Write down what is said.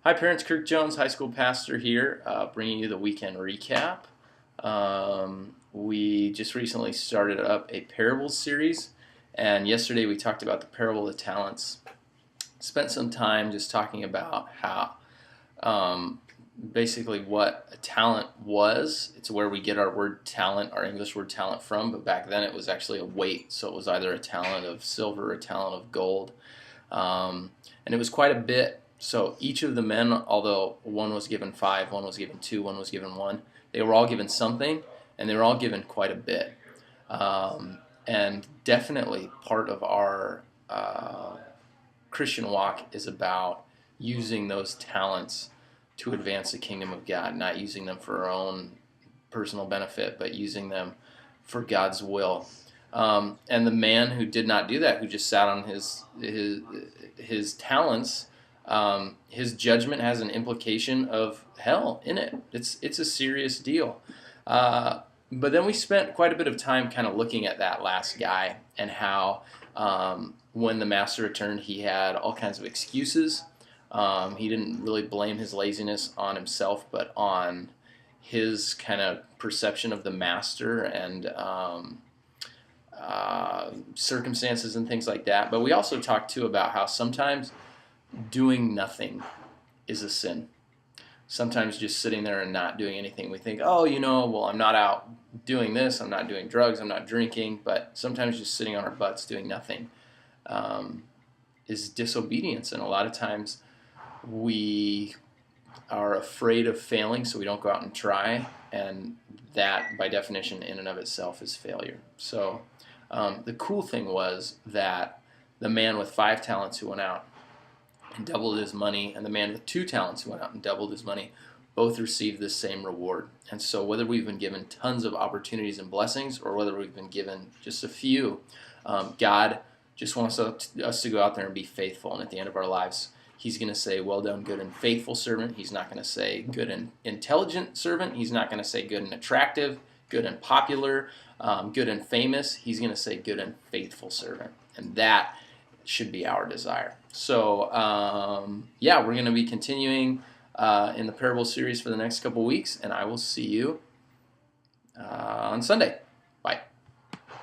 Hi parents, Kirk Jones, high school pastor here, bringing you the weekend recap. We just recently started up a parables series, and yesterday we talked about the parable of the talents. Spent some time just talking about how basically what a talent was. It's where we get our word talent, our English word talent from, but back then it was actually a weight, so it was either a talent of silver or a talent of gold. And it was quite a bit. So each of the men, although one was given 5, one was given 2, one was given 1, they were all given something, and they were all given quite a bit. And definitely part of our Christian walk is about using those talents to advance the kingdom of God, not using them for our own personal benefit, but using them for God's will. And the man who did not do that, who just sat on his talents, his judgment has an implication of hell in it. It's a serious deal. But then we spent quite a bit of time kind of looking at that last guy and how when the master returned, he had all kinds of excuses. He didn't really blame his laziness on himself, but on his kind of perception of the master and circumstances and things like that. But we also talked too about how sometimes doing nothing is a sin. Sometimes just sitting there and not doing anything. We think, oh, well, I'm not out doing this, I'm not doing drugs, I'm not drinking, but sometimes just sitting on our butts doing nothing is disobedience. And a lot of times we are afraid of failing, so we don't go out and try, and that, by definition, in and of itself is failure. So the cool thing was that the man with 5 talents who went out and doubled his money, and the man with 2 talents who went out and doubled his money, both received the same reward. And so whether we've been given tons of opportunities and blessings, or whether we've been given just a few, God just wants us to go out there and be faithful. And at the end of our lives, He's going to say, well done, good and faithful servant. He's not going to say good and intelligent servant. He's not going to say good and attractive, good and popular, good and famous. He's going to say good and faithful servant. And that should be our desire. So, we're going to be continuing in the parable series for the next couple weeks, and I will see you on Sunday.